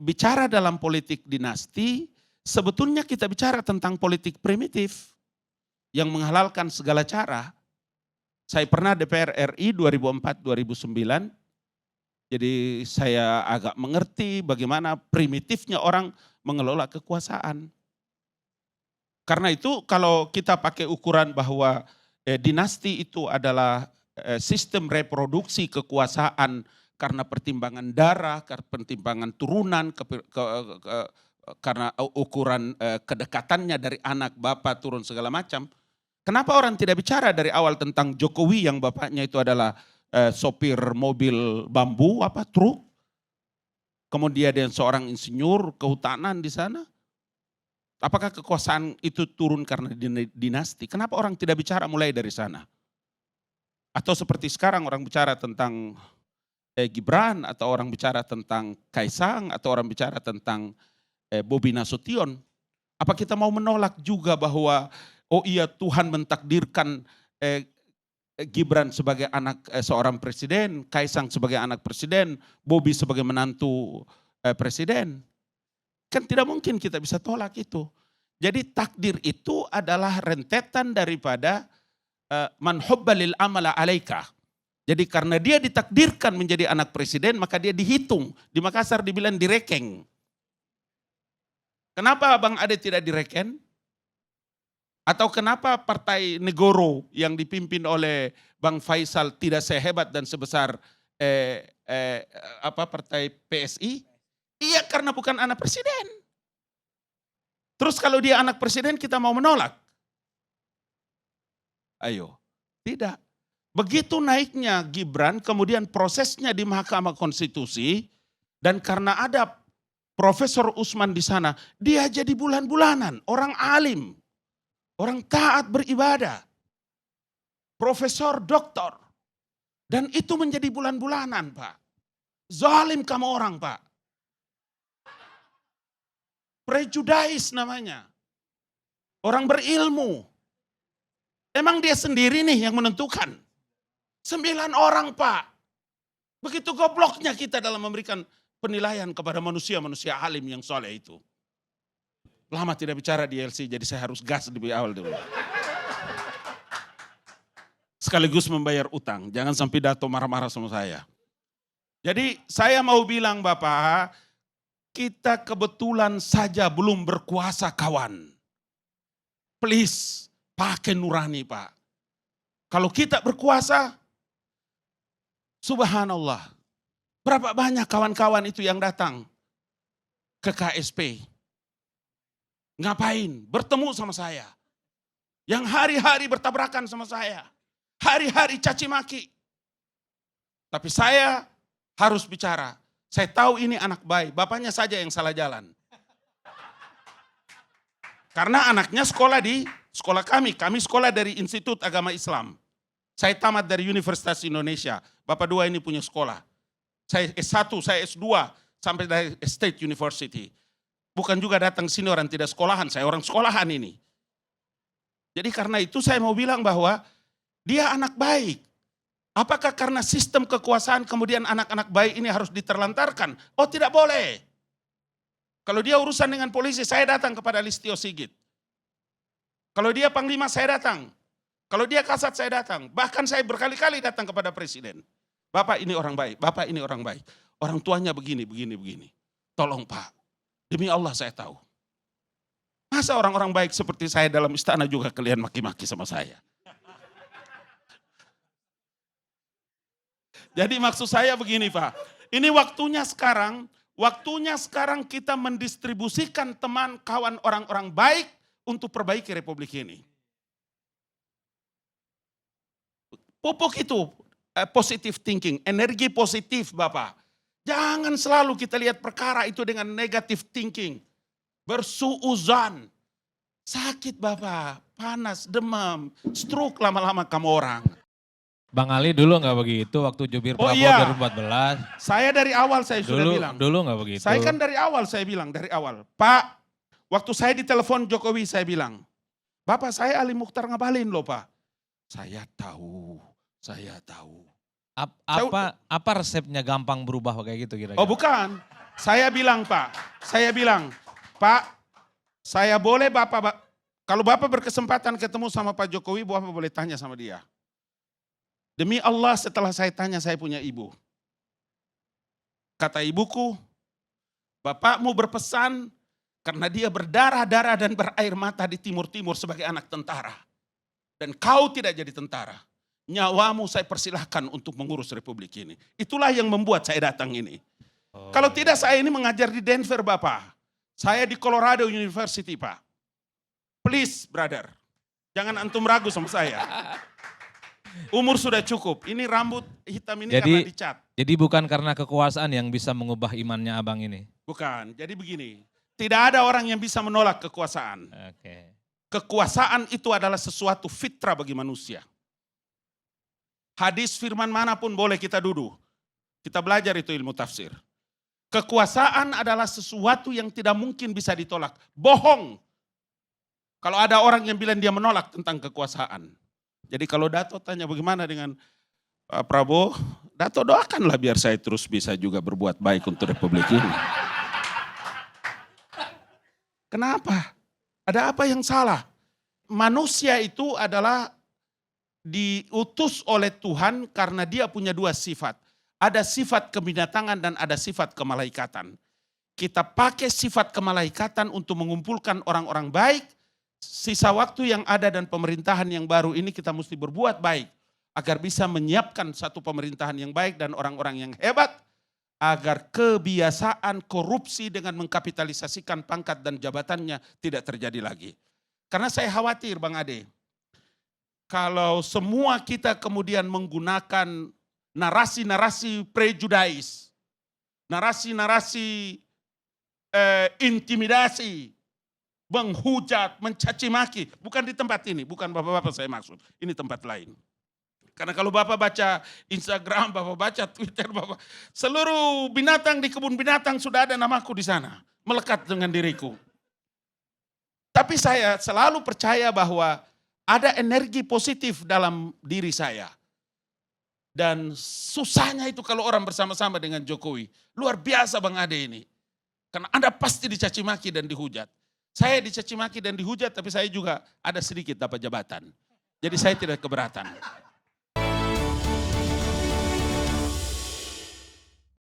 bicara dalam politik dinasti, sebetulnya kita bicara tentang politik primitif yang menghalalkan segala cara. Saya pernah DPR RI 2004-2009, jadi saya agak mengerti bagaimana primitifnya orang mengelola kekuasaan. Karena itu kalau kita pakai ukuran bahwa dinasti itu adalah sistem reproduksi kekuasaan karena pertimbangan darah, karena pertimbangan turunan, karena ukuran kedekatannya dari anak, bapak, turun segala macam. Kenapa orang tidak bicara dari awal tentang Jokowi yang bapaknya itu adalah sopir mobil bambu, truk. Kemudian dia seorang insinyur kehutanan di sana. Apakah kekuasaan itu turun karena dinasti? Kenapa orang tidak bicara mulai dari sana? Atau seperti sekarang orang bicara tentang Gibran, atau orang bicara tentang Kaisang, atau orang bicara tentang Bobi Nasution. Apa kita mau menolak juga bahwa oh iya Tuhan mentakdirkan Gibran sebagai anak seorang presiden, Kaisang sebagai anak presiden, Bobi sebagai menantu presiden. Kan tidak mungkin kita bisa tolak itu. Jadi takdir itu adalah rentetan daripada man hubba lil amala alaika. Jadi karena dia ditakdirkan menjadi anak presiden, maka dia dihitung. Di Makassar dibilang direkeng. Kenapa Bang Ade tidak direken? Atau kenapa Partai Negoro yang dipimpin oleh Bang Faisal tidak sehebat dan sebesar Partai PSI? Iya, karena bukan anak presiden. Terus kalau dia anak presiden kita mau menolak? Ayo, tidak. Begitu naiknya Gibran, kemudian prosesnya di Mahkamah Konstitusi, dan karena ada Profesor Usman di sana, dia jadi bulan-bulanan, orang alim, orang taat beribadah, profesor, doktor. Dan itu menjadi bulan-bulanan, Pak. Zalim kamu orang, Pak. Prejudis namanya. Orang berilmu. Emang dia sendiri nih yang menentukan. 9 orang, Pak. Begitu gobloknya kita dalam memberikan penilaian kepada manusia-manusia alim yang soleh itu. Lama tidak bicara di LC, jadi saya harus gas lebih awal dulu. Sekaligus membayar utang, jangan sampai Dato marah-marah sama saya. Jadi saya mau bilang Bapak, kita kebetulan saja belum berkuasa kawan. Please, pakai nurani Pak. Kalau kita berkuasa, subhanallah. Berapa banyak kawan-kawan itu yang datang ke KSP. Ngapain? Bertemu sama saya. Yang hari-hari bertabrakan sama saya. Hari-hari caci maki. Tapi saya harus bicara. Saya tahu ini anak baik, bapaknya saja yang salah jalan. Karena anaknya sekolah di sekolah kami sekolah dari Institut Agama Islam. Saya tamat dari Universitas Indonesia, bapak dua ini punya sekolah. Saya S1, saya S2, sampai dari State University. Bukan juga datang sini orang tidak sekolahan, saya orang sekolahan ini. Jadi karena itu saya mau bilang bahwa dia anak baik. Apakah karena sistem kekuasaan kemudian anak-anak baik ini harus diterlantarkan? Oh tidak boleh. Kalau dia urusan dengan polisi, saya datang kepada Listio Sigit. Kalau dia panglima, saya datang. Kalau dia kasat, saya datang. Bahkan saya berkali-kali datang kepada presiden. Bapak ini orang baik, bapak ini orang baik. Orang tuanya begini, begini, begini. Tolong Pak, demi Allah saya tahu. Masa orang-orang baik seperti saya dalam istana juga kalian maki-maki sama saya? Jadi maksud saya begini Pak, ini waktunya sekarang kita mendistribusikan teman, kawan, orang-orang baik untuk perbaiki republik ini. Pupuk itu positive thinking, energi positif Bapak. Jangan selalu kita lihat perkara itu dengan negative thinking. Bersuuzan. Sakit Bapak, panas, demam, stroke lama-lama kamu orang. Bang Ali dulu nggak begitu waktu jubir Prabowo iya. 2014. Saya dari awal saya sudah bilang. Dulu nggak begitu. Saya kan dari awal saya bilang, dari awal. Pak, waktu saya ditelepon Jokowi saya bilang, Bapak saya Ali Mukhtar Ngabalin loh Pak. Saya tahu. Apa resepnya gampang berubah kayak gitu kira-kira? Oh bukan. Saya bilang Pak, saya boleh kalau Bapak berkesempatan ketemu sama Pak Jokowi, Bapak boleh tanya sama dia. Demi Allah setelah saya tanya, saya punya ibu. Kata ibuku, bapakmu berpesan karena dia berdarah-darah dan berair mata di timur-timur sebagai anak tentara. Dan kau tidak jadi tentara. Nyawamu saya persilahkan untuk mengurus republik ini. Itulah yang membuat saya datang ini. Kalau tidak saya ini mengajar di Denver Bapak. Saya di Colorado University Pak. Please brother, jangan antum ragu sama saya. Umur sudah cukup, ini rambut hitam ini karena dicat. Jadi bukan karena kekuasaan yang bisa mengubah imannya abang ini? Bukan, jadi begini. Tidak ada orang yang bisa menolak kekuasaan. Oke. Kekuasaan itu adalah sesuatu fitrah bagi manusia. Hadis firman manapun boleh kita duduk. Kita belajar itu ilmu tafsir. Kekuasaan adalah sesuatu yang tidak mungkin bisa ditolak. Bohong. Kalau ada orang yang bilang dia menolak tentang kekuasaan. Jadi kalau Dato tanya bagaimana dengan Pak Prabowo, Dato doakanlah biar saya terus bisa juga berbuat baik untuk republik ini. Kenapa? Ada apa yang salah? Manusia itu adalah diutus oleh Tuhan karena dia punya dua sifat. Ada sifat kebinatangan dan ada sifat kemalaikatan. Kita pakai sifat kemalaikatan untuk mengumpulkan orang-orang baik. Sisa waktu yang ada dan pemerintahan yang baru ini kita mesti berbuat baik. Agar bisa menyiapkan satu pemerintahan yang baik dan orang-orang yang hebat. Agar kebiasaan korupsi dengan mengkapitalisasikan pangkat dan jabatannya tidak terjadi lagi. Karena saya khawatir Bang Ade. Kalau semua kita kemudian menggunakan narasi-narasi prejudais. Narasi-narasi intimidasi. Menghujat, mencaci maki. Bukan di tempat ini, bukan bapak-bapak saya maksud. Ini tempat lain. Karena kalau bapak baca Instagram, bapak baca Twitter, seluruh binatang di kebun binatang sudah ada namaku di sana. Melekat dengan diriku. Tapi saya selalu percaya bahwa ada energi positif dalam diri saya. Dan susahnya itu kalau orang bersama-sama dengan Jokowi. Luar biasa Bang Ade ini. Karena Anda pasti dicaci maki dan dihujat. Saya dicaci maki dan dihujat, tapi saya juga ada sedikit dapat jabatan. Jadi saya tidak keberatan.